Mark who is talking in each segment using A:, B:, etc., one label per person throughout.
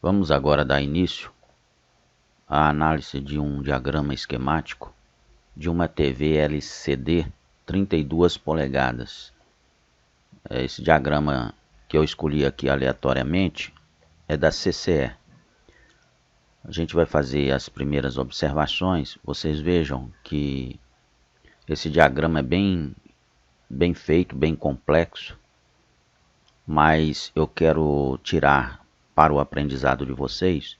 A: Vamos agora dar início à análise de um diagrama esquemático de uma TV LCD 32 polegadas. Esse diagrama que eu escolhi aqui aleatoriamente é da CCE. A gente vai fazer as primeiras observações. Vocês vejam que esse diagrama é bem feito, bem complexo, mas eu quero tirar para o aprendizado de vocês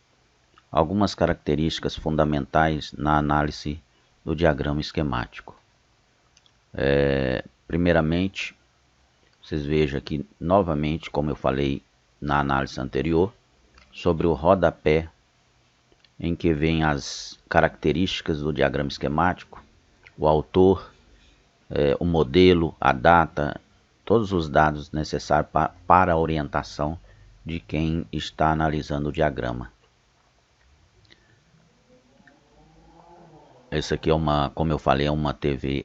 A: algumas características fundamentais na análise do diagrama esquemático. Primeiramente, vocês vejam aqui novamente, como eu falei na análise anterior, sobre o rodapé, em que vem as características do diagrama esquemático, o autor, o modelo, a data, todos os dados necessários para a orientação de quem está analisando o diagrama. Essa aqui como eu falei, é uma TV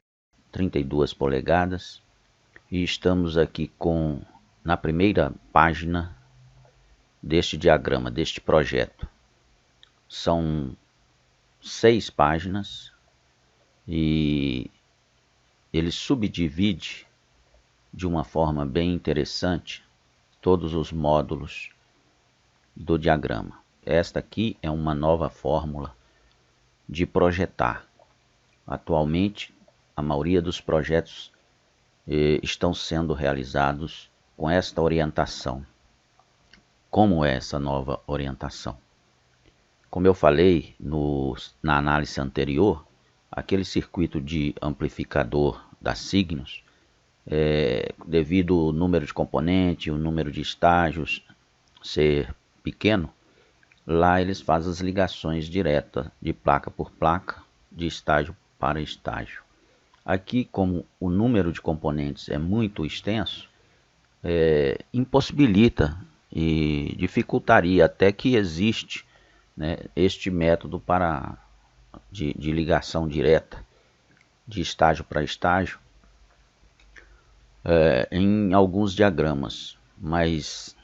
A: 32 polegadas e estamos aqui na primeira página deste diagrama, deste projeto. São 6 páginas e ele subdivide de uma forma bem interessante todos os módulos do diagrama. Esta aqui é uma nova fórmula de projetar. Atualmente, a maioria dos projetos estão sendo realizados com esta orientação. Como é essa nova orientação? Como eu falei na análise anterior, aquele circuito de amplificador da Signos, devido ao número de componentes, o número de estágios ser pequeno, lá eles fazem as ligações diretas de placa por placa, de estágio para estágio. Aqui, como o número de componentes é muito extenso, impossibilita e dificultaria até que existe, né, este método de ligação direta de estágio para estágio em alguns diagramas, mas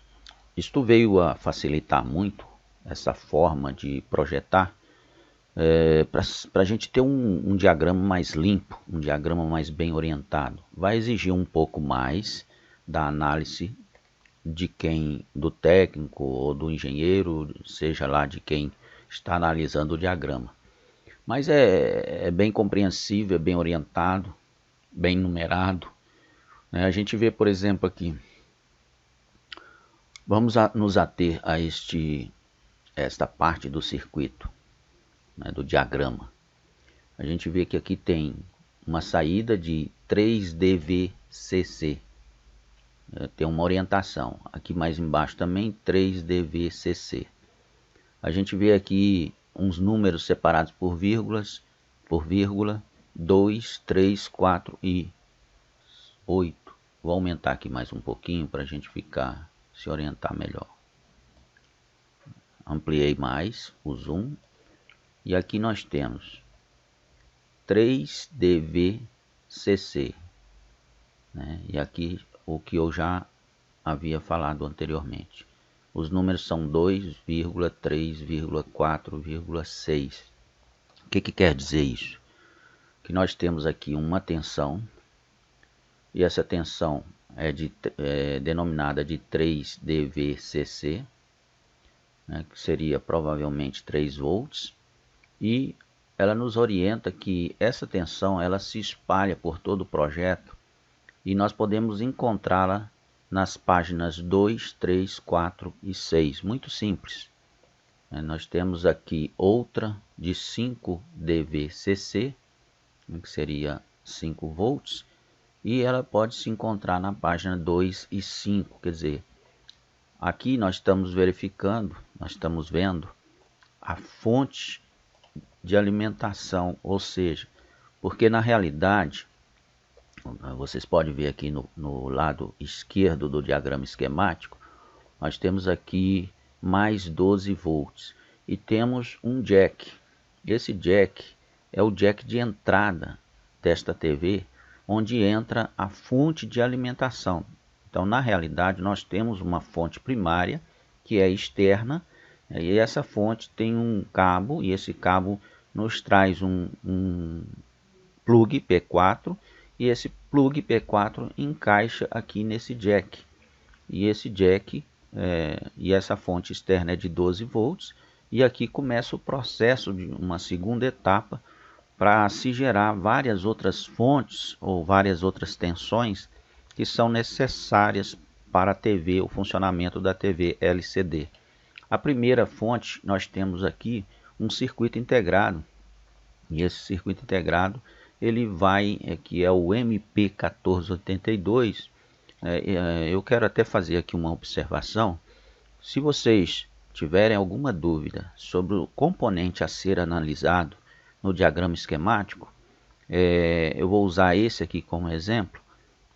A: isto veio a facilitar muito essa forma de projetar, para a gente ter um diagrama mais limpo, um diagrama mais bem orientado. Vai exigir um pouco mais da análise do técnico ou do engenheiro, seja lá de quem está analisando o diagrama. Mas é bem compreensível, é bem orientado, bem numerado. A gente vê, por exemplo, aqui, vamos nos ater a esta parte do circuito, né, do diagrama. A gente vê que aqui tem uma saída de 3dVCC. Tem uma orientação. Aqui mais embaixo também 3dVCC. A gente vê aqui uns números separados por vírgula, 2, 3, 4 e 8. Vou aumentar aqui mais um pouquinho para a gente se orientar melhor. Ampliei mais o zoom. E aqui nós temos 3dVCC, né? E aqui o que eu já havia falado anteriormente. Os números são 2, 3, 4, 6. O que quer dizer isso? Que nós temos aqui uma tensão, e essa tensão é denominada de 3dVCC, né, que seria provavelmente 3 volts, e ela nos orienta que essa tensão ela se espalha por todo o projeto e nós podemos encontrá-la nas páginas 2, 3, 4 e 6. Muito simples. Nós temos aqui outra de 5dVCC, que seria 5 volts, e ela pode se encontrar na página 2 e 5. Quer dizer, aqui nós estamos verificando, nós estamos vendo a fonte de alimentação, ou seja, porque na realidade, vocês podem ver aqui no lado esquerdo do diagrama esquemático, nós temos aqui mais 12 volts e temos um jack. Esse jack é o jack de entrada desta TV, onde entra a fonte de alimentação. Então, na realidade, nós temos uma fonte primária que é externa E essa fonte tem um cabo, e esse cabo nos traz um plug P4, e esse plug P4 encaixa aqui nesse jack. E esse jack e essa fonte externa é de 12 volts, e aqui começa o processo de uma segunda etapa para se gerar várias outras fontes ou várias outras tensões que são necessárias para a TV, o funcionamento da TV LCD. A primeira fonte, nós temos aqui um circuito integrado, e esse circuito integrado ele vai, que é o MP1482. Eu quero até fazer aqui uma observação. Se vocês tiverem alguma dúvida sobre o componente a ser analisado no diagrama esquemático, eu vou usar esse aqui como exemplo.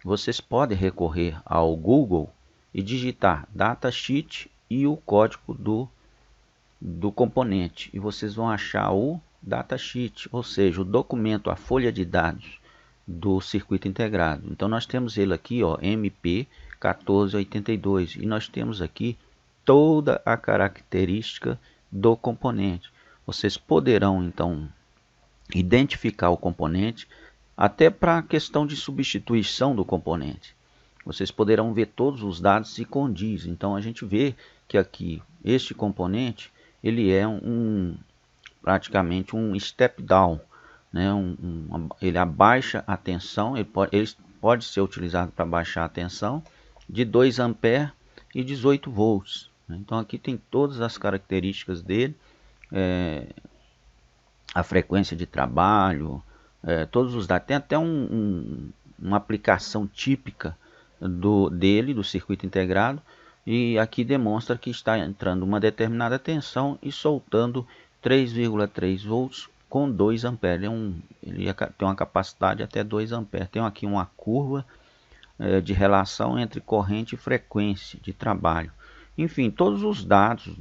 A: Vocês podem recorrer ao Google e digitar datasheet e o código do componente, e vocês vão achar o datasheet, ou seja, o documento, a folha de dados do circuito integrado. Então nós temos ele aqui, ó, MP1482, e nós temos aqui toda a característica do componente. Vocês poderão então identificar o componente, até para a questão de substituição do componente. Vocês poderão ver todos os dados e condiz. Então a gente vê que aqui este componente ele é praticamente um step down, né? Ele abaixa a tensão, ele pode ser utilizado para baixar a tensão de 2 A e 18 volts. Então aqui tem todas as características dele, a frequência de trabalho, todos os dados. Tem até uma aplicação típica do circuito integrado, e aqui demonstra que está entrando uma determinada tensão e soltando 3,3 volts com 2 A. Ele tem uma capacidade até 2 A. Tem aqui uma curva de relação entre corrente e frequência de trabalho. Enfim, todos os dados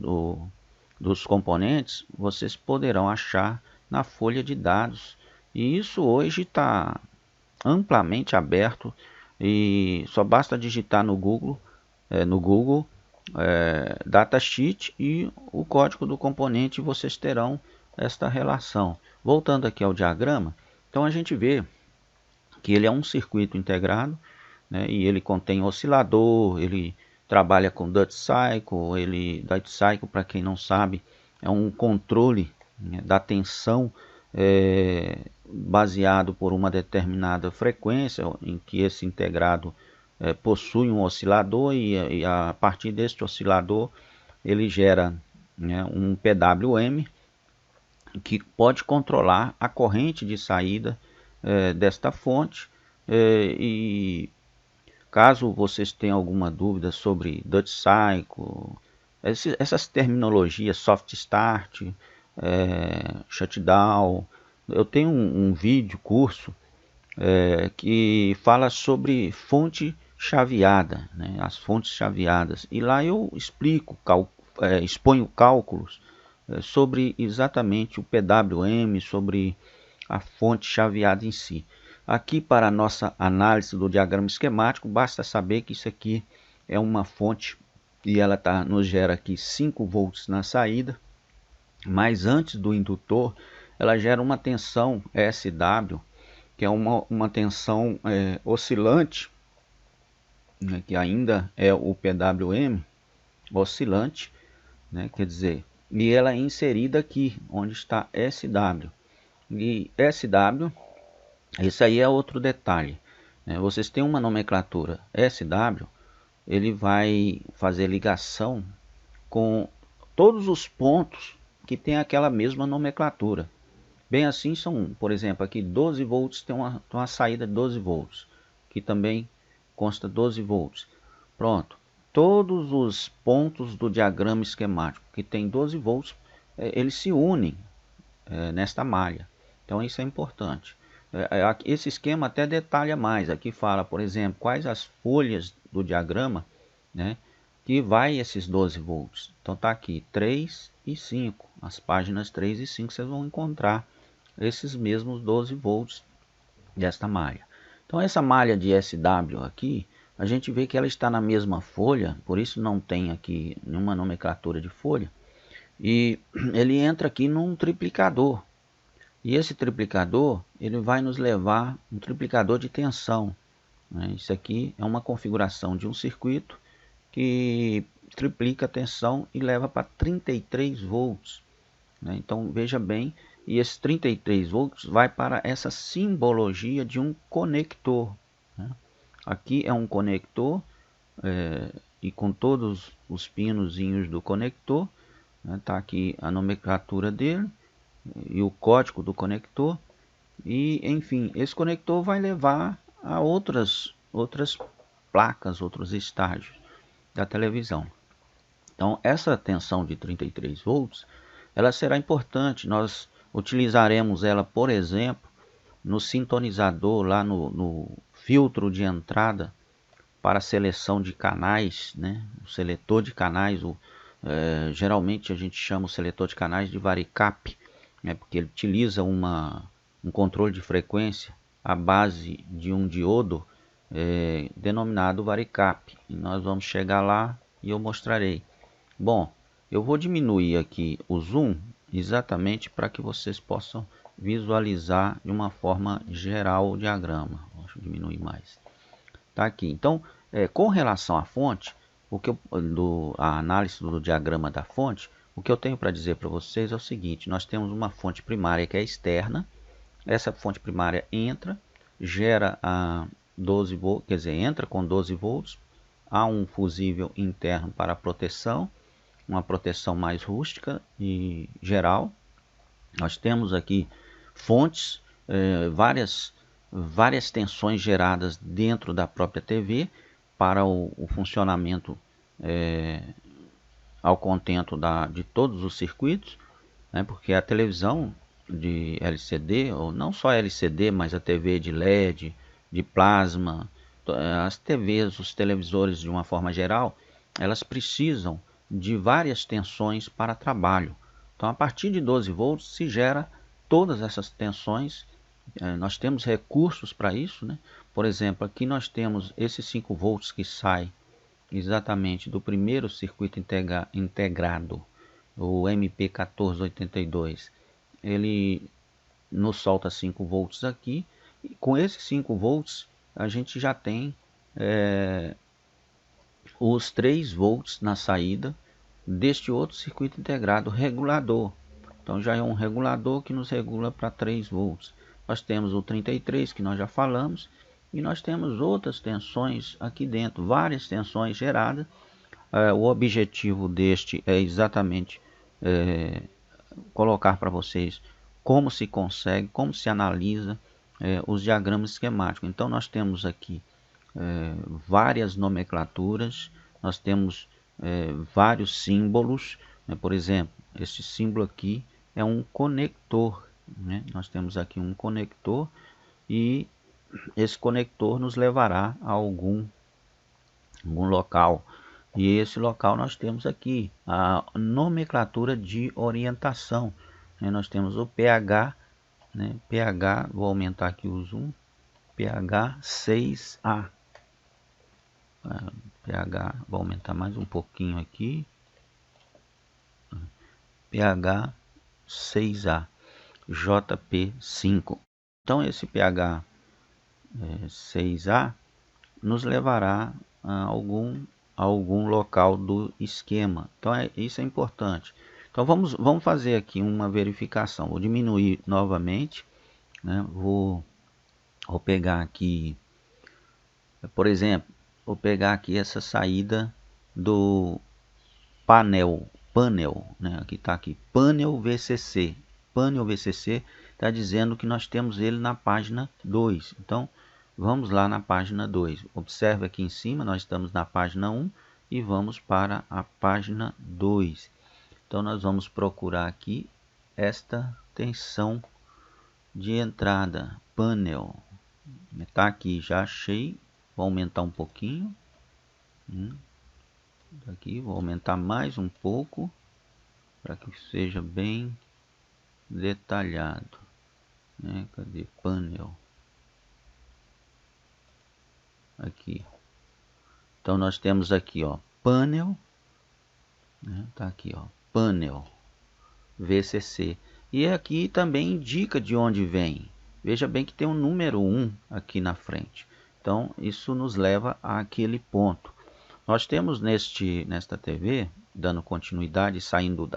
A: dos componentes vocês poderão achar na folha de dados, e isso hoje está amplamente aberto, e só basta digitar no Google datasheet e o código do componente, e vocês terão esta relação. Voltando aqui ao diagrama, então a gente vê que ele é um circuito integrado, né, e ele contém oscilador, ele trabalha com duty cycle. Duty cycle, para quem não sabe, é um controle, né, da tensão baseado por uma determinada frequência, em que esse integrado possui um oscilador, e a partir deste oscilador ele gera, né, um PWM que pode controlar a corrente de saída desta fonte. E caso vocês tenham alguma dúvida sobre duty cycle, essas terminologias, soft start, shutdown, eu tenho um vídeo curso que fala sobre fonte chaveada, né, as fontes chaveadas, e lá eu explico, exponho cálculos sobre exatamente o PWM, sobre a fonte chaveada em si. Aqui, para a nossa análise do diagrama esquemático, basta saber que isso aqui é uma fonte, e ela nos gera aqui 5 volts na saída, mas antes do indutor ela gera uma tensão SW, que é uma tensão oscilante, né, que ainda é o PWM oscilante, né, quer dizer, e ela é inserida aqui onde está SW. E SW, esse aí é outro detalhe, né? Vocês têm uma nomenclatura SW, ele vai fazer ligação com todos os pontos que tem aquela mesma nomenclatura. Bem assim, são, por exemplo, aqui 12 volts, tem uma saída de 12 volts, que também consta 12 volts. Pronto, todos os pontos do diagrama esquemático que tem 12 volts, eles se unem nesta malha. Então isso é importante. Esse esquema até detalha mais. Aqui fala, por exemplo, quais as folhas do diagrama, né, que vai esses 12 volts. Então tá aqui 3 e 5. As páginas 3 e 5 vocês vão encontrar esses mesmos 12 volts desta malha. Então essa malha de SW aqui, a gente vê que ela está na mesma folha, por isso não tem aqui nenhuma nomenclatura de folha, e ele entra aqui num triplicador. E esse triplicador, ele vai nos levar um triplicador de tensão, né? Isso aqui é uma configuração de um circuito que triplica a tensão e leva para 33 volts, né? Então veja bem, e esse 33 volts vai para essa simbologia de um conector, né? Aqui é um conector, e com todos os pinozinhos do conector, né? Tá aqui a nomenclatura dele e o código do conector. E enfim, esse conector vai levar a outras placas, outros estágios da televisão. Então essa tensão de 33 volts, ela será importante. Nós utilizaremos ela, por exemplo, no sintonizador, lá no filtro de entrada para seleção de canais, né? O seletor de canais, geralmente a gente chama o seletor de canais de varicap, né? Porque ele utiliza um controle de frequência à base de um diodo denominado varicap. E nós vamos chegar lá e eu mostrarei. Bom, eu vou diminuir aqui o zoom exatamente para que vocês possam visualizar de uma forma geral o diagrama. Deixa eu diminuir mais. Tá aqui. Então, com relação à fonte, a análise do diagrama da fonte, o que eu tenho para dizer para vocês é o seguinte: nós temos uma fonte primária que é externa. Essa fonte primária entra, gera a 12 volts, quer dizer, entra com 12 volts. Há um fusível interno para proteção, uma proteção mais rústica e geral. Nós temos aqui fontes, várias tensões geradas dentro da própria TV para o funcionamento ao contento de todos os circuitos, né? Porque a televisão de LCD, ou não só LCD, mas a TV de LED, de plasma, as TVs, os televisores de uma forma geral, elas precisam de várias tensões para trabalho. Então, a partir de 12 volts se gera todas essas tensões. Nós temos recursos para isso, né? Por exemplo, aqui nós temos esses 5 volts que sai exatamente do primeiro circuito integrado, o MP1482. Ele nos solta 5 volts aqui, e com esses 5 volts a gente já tem os 3 volts na saída deste outro circuito integrado regulador. Então já é um regulador que nos regula para 3 volts. Nós temos o 33 que nós já falamos, e nós temos outras tensões aqui dentro, várias tensões geradas. O objetivo deste é exatamente colocar para vocês como se consegue, como se analisa os diagramas esquemáticos. Então nós temos aqui várias nomenclaturas, nós temos vários símbolos, né? Por exemplo, esse símbolo aqui é um conector, né? Nós temos aqui um conector e esse conector nos levará a algum local. E esse local nós temos aqui a nomenclatura de orientação, né? Nós temos o pH, né? pH, vou aumentar aqui o zoom, pH 6A. pH, vou aumentar mais um pouquinho aqui, pH 6A, JP5. Então esse pH 6A nos levará a algum local do esquema. Então isso é importante. Então vamos fazer aqui uma verificação. Vou diminuir novamente, né? Vou pegar aqui, por exemplo, vou pegar aqui essa saída do painel, né? Aqui está aqui, painel VCC. Painel VCC está dizendo que nós temos ele na página 2. Então vamos lá na página 2. Observe aqui em cima, nós estamos na página 1 e vamos para a página 2. Então nós vamos procurar aqui esta tensão de entrada, painel. Está aqui, já achei. Vou aumentar um pouquinho. Aqui, vou aumentar mais um pouco para que seja bem detalhado, né? Cadê painel? Aqui. Então nós temos aqui, ó, painel, né? Tá aqui, ó, painel. VCC. E aqui também indica de onde vem. Veja bem que tem um número 1 aqui na frente. Então, isso nos leva àquele ponto. Nós temos nesta TV, dando continuidade, saindo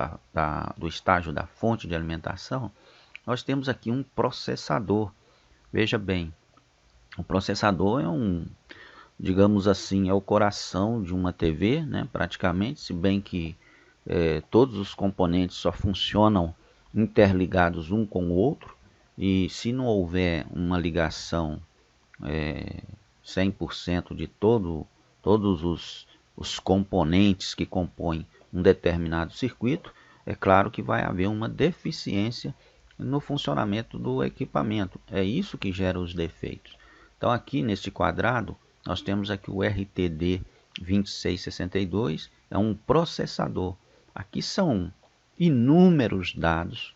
A: do estágio da fonte de alimentação, nós temos aqui um processador. Veja bem, o processador é digamos assim, é o coração de uma TV, né, praticamente, se bem que todos os componentes só funcionam interligados um com o outro, e se não houver uma ligação 100% de todos os componentes que compõem um determinado circuito, é claro que vai haver uma deficiência no funcionamento do equipamento. É isso que gera os defeitos. Então aqui neste quadrado, nós temos aqui o RTD 2662, é um processador. Aqui são inúmeros dados.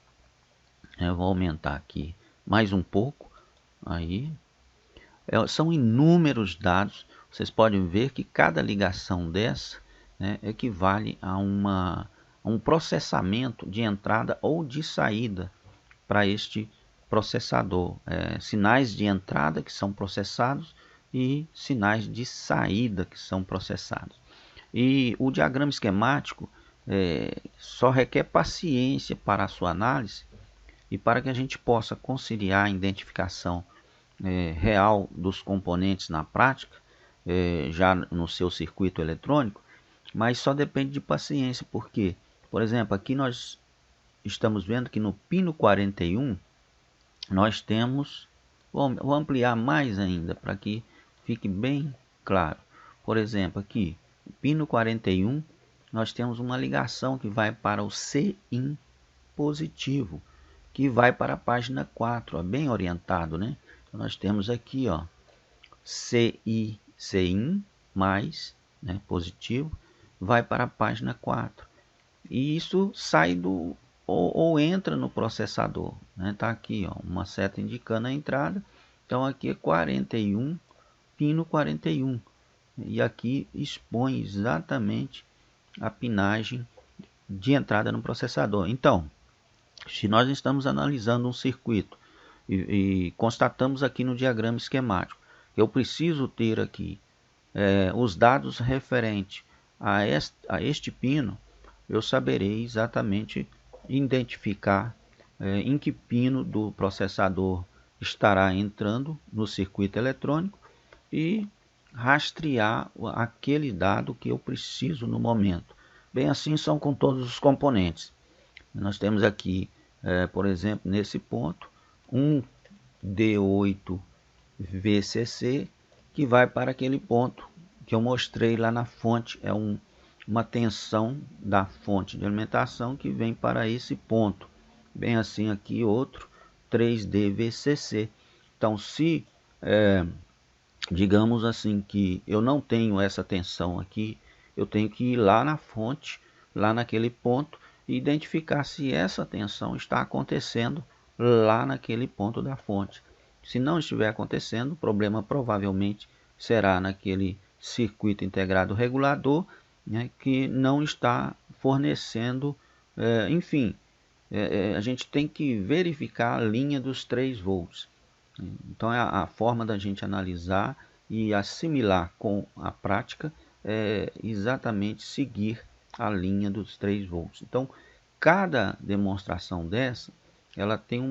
A: Eu vou aumentar aqui mais um pouco. Aí são inúmeros dados. Vocês podem ver que cada ligação dessa, né, equivale a um processamento de entrada ou de saída para este processador. Sinais de entrada que são processados e sinais de saída que são processados. E o diagrama esquemático só requer paciência para a sua análise e para que a gente possa conciliar a identificação real dos componentes na prática, já no seu circuito eletrônico, mas só depende de paciência, porque, por exemplo, aqui nós estamos vendo que no pino 41 nós temos, vou ampliar mais ainda para que fique bem claro. Por exemplo, aqui, pino 41, nós temos uma ligação que vai para o CIN positivo, que vai para a página 4, ó, bem orientado, né? Então, nós temos aqui, ó, CIN mais, né, positivo, vai para a página 4. E isso sai ou entra no processador, né? Tá aqui, ó, uma seta indicando a entrada. Então aqui é 41, pino 41. E aqui expõe exatamente a pinagem de entrada no processador. Então, se nós estamos analisando um circuito e constatamos aqui no diagrama esquemático, eu preciso ter aqui os dados referentes a este pino, eu saberei exatamente identificar em que pino do processador estará entrando no circuito eletrônico e rastrear aquele dado que eu preciso no momento. Bem assim são com todos os componentes. Nós temos aqui, por exemplo, nesse ponto, um D8 VCC que vai para aquele ponto que eu mostrei lá na fonte. É uma tensão da fonte de alimentação que vem para esse ponto. Bem assim aqui outro 3D VCC. Então se digamos assim que eu não tenho essa tensão aqui, eu tenho que ir lá na fonte, lá naquele ponto, e identificar se essa tensão está acontecendo lá naquele ponto da fonte. Se não estiver acontecendo, o problema provavelmente será naquele circuito integrado regulador, né, que não está fornecendo, enfim, a gente tem que verificar a linha dos 3 volts. Então a forma da gente analisar e assimilar com a prática é exatamente seguir a linha dos 3 volts. Então cada demonstração dessa, ela tem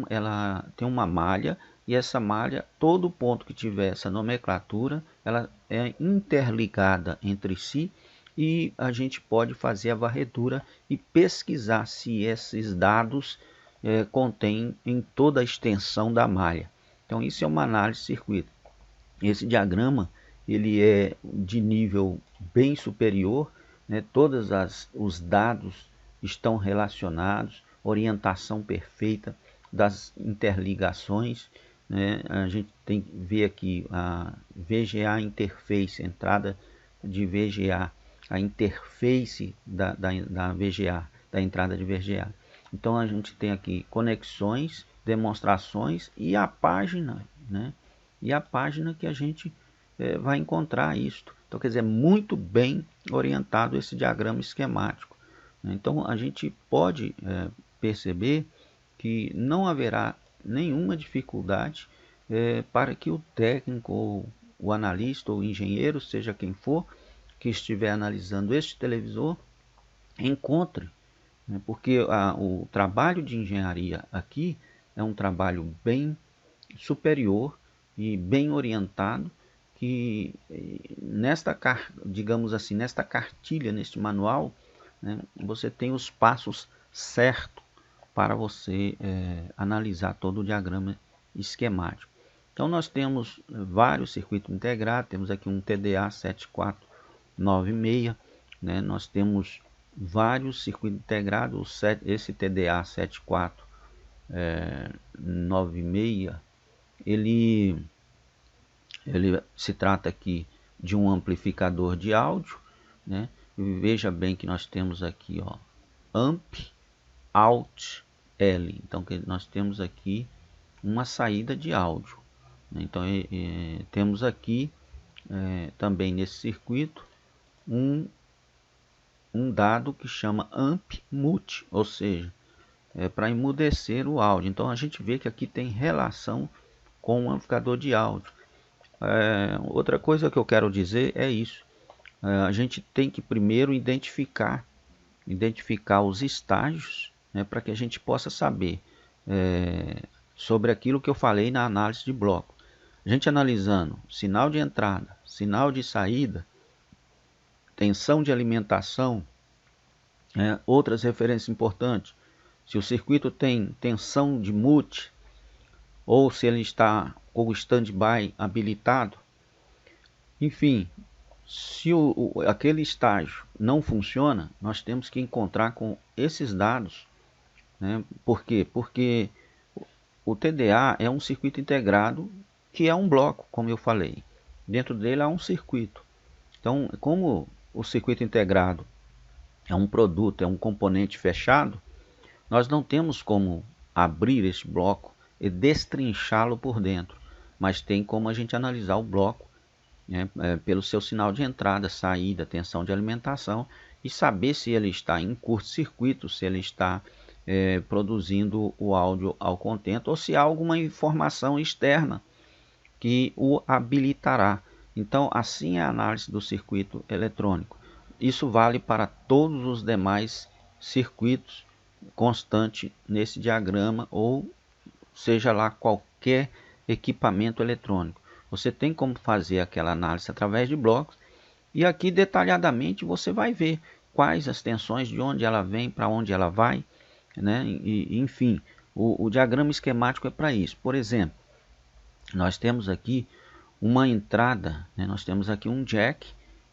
A: uma malha, e essa malha, todo ponto que tiver essa nomenclatura, ela é interligada entre si, e a gente pode fazer a varredura e pesquisar se esses dados contêm em toda a extensão da malha. Então isso é uma análise de circuito. Esse diagrama ele é de nível bem superior, né? Todos os dados estão relacionados, orientação perfeita das interligações, né? A gente tem que ver aqui a VGA interface, entrada de VGA, a interface da VGA, da entrada de VGA. Então a gente tem aqui conexões, demonstrações e a página, né? E a página que a gente vai encontrar isto. Então quer dizer, muito bem orientado esse diagrama esquemático. Então a gente pode perceber que não haverá nenhuma dificuldade para que o técnico, ou o analista, ou o engenheiro, seja quem for, que estiver analisando este televisor, encontre, né? Porque o trabalho de engenharia aqui é um trabalho bem superior e bem orientado, que digamos assim, nesta cartilha, neste manual, né, você tem os passos certos para você analisar todo o diagrama esquemático. Então nós temos vários circuitos integrados, temos aqui um TDA 7496, né, nós temos vários circuitos integrados, esse TDA 7496, ele se trata aqui de um amplificador de áudio, né? Veja bem que nós temos aqui, ó, amp, out, L. Então nós temos aqui uma saída de áudio, né? Então temos aqui também nesse circuito um dado que chama amp mute, ou seja, para emudecer o áudio. Então a gente vê que aqui tem relação com o amplificador de áudio. Outra coisa que eu quero dizer é isso. A gente tem que primeiro identificar os estágios, né, para que a gente possa saber sobre aquilo que eu falei na análise de bloco. A gente analisando sinal de entrada, sinal de saída, tensão de alimentação, outras referências importantes. Se o circuito tem tensão de mute, ou se ele está com o standby habilitado. Enfim, se aquele estágio não funciona, nós temos que encontrar com esses dados, né? Por quê? Porque o TDA é um circuito integrado que é um bloco, como eu falei. Dentro dele há um circuito. Então, como o circuito integrado é um produto, é um componente fechado, nós não temos como abrir este bloco e destrinchá-lo por dentro, mas tem como a gente analisar o bloco, né, pelo seu sinal de entrada, saída, tensão de alimentação, e saber se ele está em curto-circuito, se ele está produzindo o áudio ao contento, ou se há alguma informação externa que o habilitará. Então, assim é a análise do circuito eletrônico. Isso vale para todos os demais circuitos constante nesse diagrama, ou seja lá qualquer equipamento eletrônico. Você tem como fazer aquela análise através de blocos, e aqui detalhadamente você vai ver quais as tensões, de onde ela vem, para onde ela vai, né? Enfim, o diagrama esquemático é para isso. Por exemplo, nós temos aqui uma entrada, né? Nós temos aqui um jack,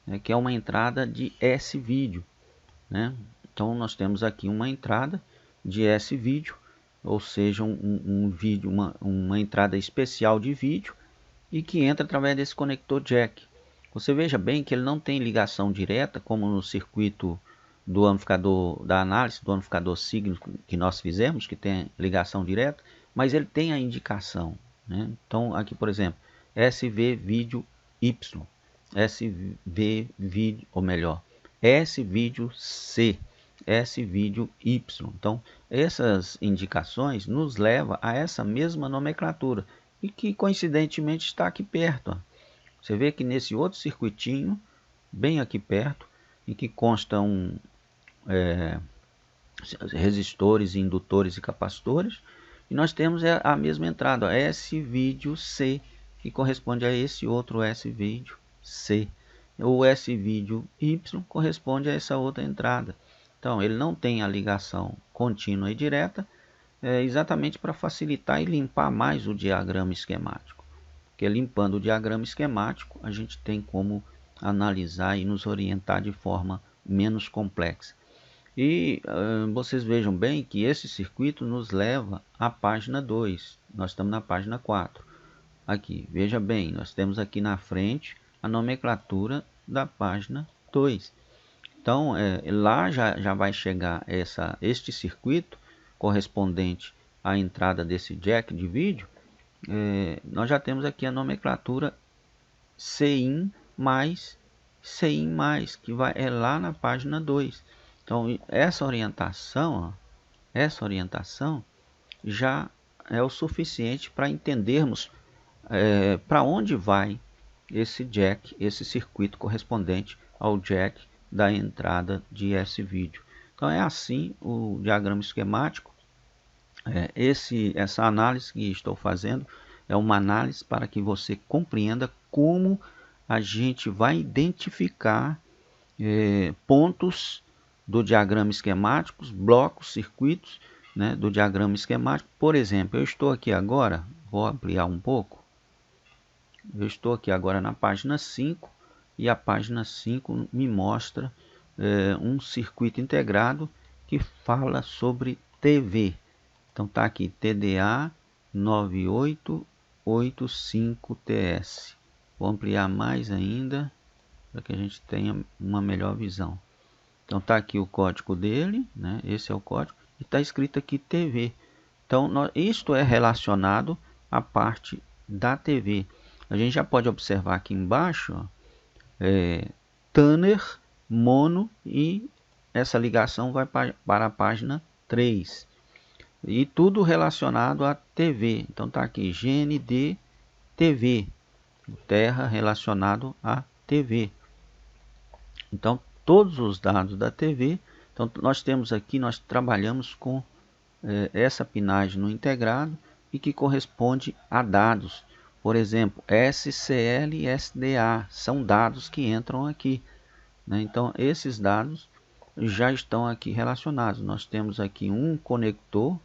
A: né, que é uma entrada de S-vídeo, né? Então nós temos aqui uma entrada de S-vídeo, ou seja, um vídeo, uma entrada especial de vídeo, e que entra através desse conector jack. Você veja bem que ele não tem ligação direta, como no circuito do amplificador, da análise do amplificador signo que nós fizemos, que tem ligação direta, mas ele tem a indicação, né? Então aqui, por exemplo, SV vídeo Y, SV vídeo, ou melhor, S vídeo C, S vídeo Y. Então essas indicações nos levam a essa mesma nomenclatura, e que coincidentemente está aqui perto, ó. Você vê que nesse outro circuitinho, bem aqui perto, em que constam resistores, indutores e capacitores, e nós temos a mesma entrada, ó, S-vídeo C, que corresponde a esse outro S-vídeo C. O S-vídeo Y corresponde a essa outra entrada. Então ele não tem a ligação contínua e direta, exatamente para facilitar e limpar mais o diagrama esquemático. Porque limpando o diagrama esquemático, a gente tem como analisar e nos orientar de forma menos complexa. E vocês vejam bem que esse circuito nos leva à página 2. Nós estamos na página 4. Aqui, veja bem, nós temos aqui na frente a nomenclatura da página 2. Então, lá já vai chegar este circuito correspondente à entrada desse jack de vídeo. Nós já temos aqui a nomenclatura CIN mais CIN+, que é lá na página 2. Então essa orientação, ó, essa orientação já é o suficiente para entendermos para onde vai esse jack, esse circuito correspondente ao jack da entrada de S-vídeo. Então é assim o diagrama esquemático. Essa análise que estou fazendo é uma análise para que você compreenda como a gente vai identificar pontos do diagrama esquemático, blocos, circuitos, né, do diagrama esquemático. Por exemplo, eu estou aqui agora, vou ampliar um pouco, eu estou aqui agora na página 5 e a página 5 me mostra um circuito integrado que fala sobre TV. Então está aqui TDA 9885TS. Vou ampliar mais ainda para que a gente tenha uma melhor visão. Então está aqui o código dele, né? Esse é o código, e está escrito aqui TV. Então isto é relacionado à parte da TV. A gente já pode observar aqui embaixo, ó, Tanner, mono, e essa ligação vai para a página 3. E tudo relacionado à TV. Então está aqui GND TV, terra relacionado à TV. Então todos os dados da TV. Então nós temos aqui, nós trabalhamos com essa pinagem no integrado e que corresponde a dados. Por exemplo, SCL e SDA são dados que entram aqui, né? Então esses dados já estão aqui relacionados. Nós temos aqui um conector,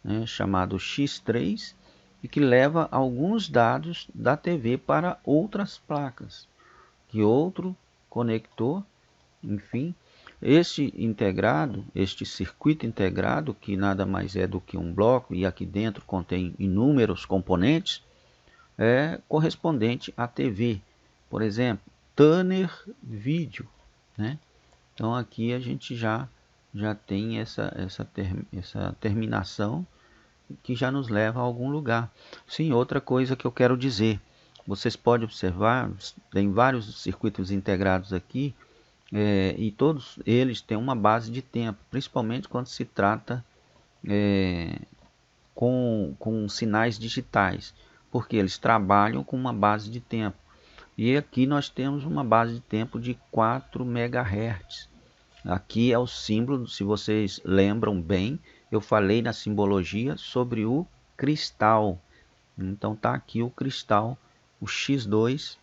A: né, chamado X3, e que leva alguns dados da TV para outras placas. Que outro conector, enfim, este circuito integrado, que nada mais é do que um bloco, e aqui dentro contém inúmeros componentes, é correspondente à TV. Por exemplo, Tanner Video, né? Então aqui a gente já tem essa terminação que já nos leva a algum lugar. Sim, outra coisa que eu quero dizer, vocês podem observar, tem vários circuitos integrados aqui, e todos eles têm uma base de tempo, principalmente quando se trata com sinais digitais, porque eles trabalham com uma base de tempo. E aqui nós temos uma base de tempo de 4 MHz. Aqui é o símbolo, se vocês lembram bem, eu falei na simbologia sobre o cristal. Então está aqui o cristal, o X2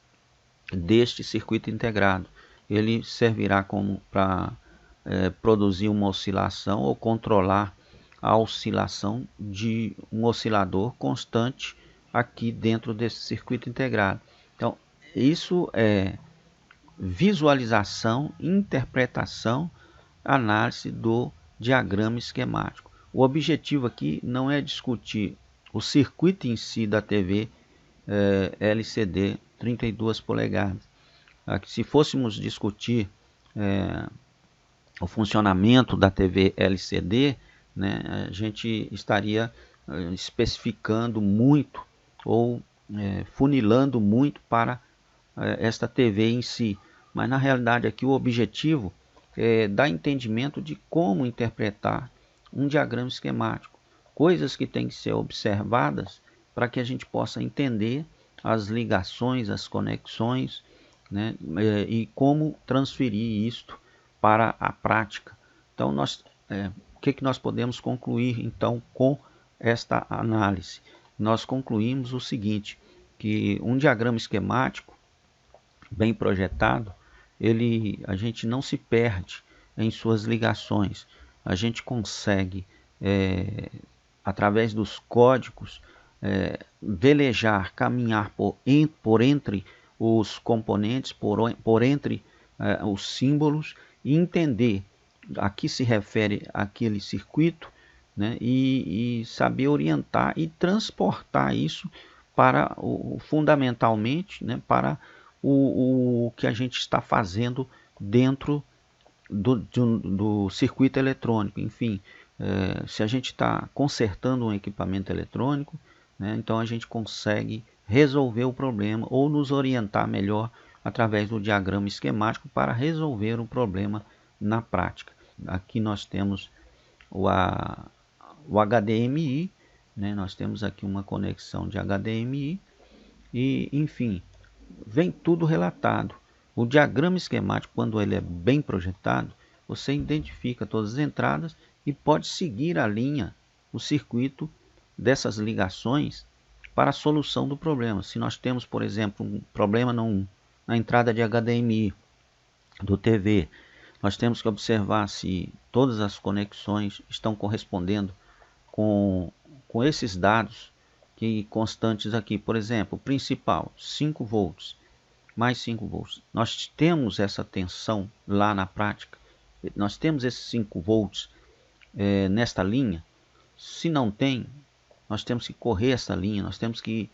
A: deste circuito integrado. Ele servirá como para produzir uma oscilação ou controlar a oscilação de um oscilador constante aqui dentro desse circuito integrado. Então isso é visualização, interpretação, análise do diagrama esquemático. O objetivo aqui não é discutir o circuito em si da TV LCD 32 polegadas. Aqui, se fôssemos discutir o funcionamento da TV LCD, né, a gente estaria especificando muito ou funilando muito para esta TV em si. Mas na realidade aqui o objetivo é dar entendimento de como interpretar um diagrama esquemático. Coisas que têm que ser observadas para que a gente possa entender as ligações, as conexões, né, e como transferir isto para a prática. Então o que nós podemos concluir então com esta análise? Nós concluímos o seguinte, que um diagrama esquemático bem projetado, a gente não se perde em suas ligações. A gente consegue, através dos códigos, velejar, caminhar por entre os componentes, por entre os símbolos, e entender a que se refere aquele circuito, né, e saber orientar e transportar isso para fundamentalmente, né, para o que a gente está fazendo dentro do circuito eletrônico. Enfim, se a gente está consertando um equipamento eletrônico, né, então a gente consegue resolver o problema ou nos orientar melhor através do diagrama esquemático para resolver o problema na prática. Aqui nós temos o HDMI, né? Nós temos aqui uma conexão de HDMI e, enfim, vem tudo relatado. O diagrama esquemático, quando ele é bem projetado, você identifica todas as entradas e pode seguir a linha, o circuito dessas ligações para a solução do problema. Se nós temos, por exemplo, um problema na entrada de HDMI do TV, nós temos que observar se todas as conexões estão correspondendo com esses dados que constantes aqui. Por exemplo, o principal, 5 volts, mais 5 volts. Nós temos essa tensão lá na prática, nós temos esses 5 volts nesta linha. Se não tem, nós temos que correr essa linha, nós temos que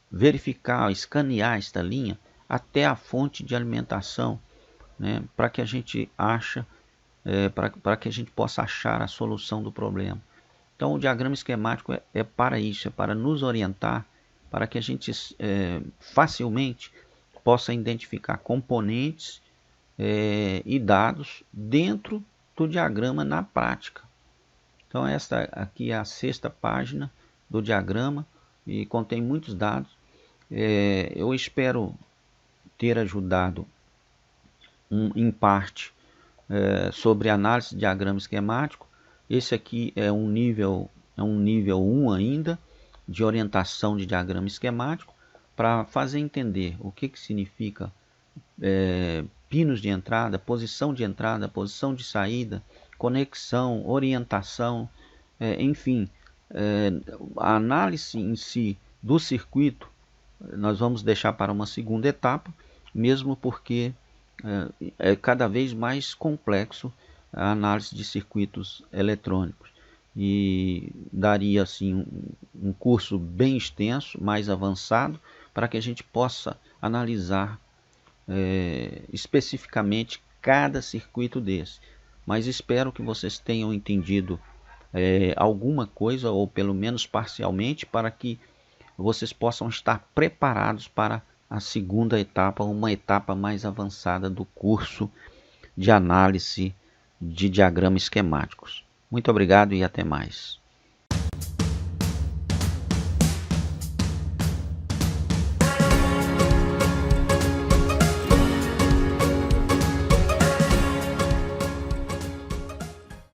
A: verificar, escanear esta linha até a fonte de alimentação, né, para que a gente para que a gente possa achar a solução do problema. Então o diagrama esquemático é para isso, é para nos orientar, para que a gente facilmente possa identificar componentes e dados dentro do diagrama na prática. Então esta aqui é a 6ª página do diagrama e contém muitos dados. Eu espero ter ajudado em parte sobre análise de diagrama esquemático. Esse aqui é um nível 1 ainda de orientação de diagrama esquemático, para fazer entender o que significa pinos de entrada, posição de saída, conexão, orientação, enfim, a análise em si do circuito nós vamos deixar para uma segunda etapa, mesmo porque é cada vez mais complexo a análise de circuitos eletrônicos e daria assim um curso bem extenso, mais avançado, para que a gente possa analisar especificamente cada circuito desse. Mas espero que vocês tenham entendido alguma coisa, ou pelo menos parcialmente, para que vocês possam estar preparados para a segunda etapa, uma etapa mais avançada do curso de análise de diagramas esquemáticos. Muito obrigado e até mais.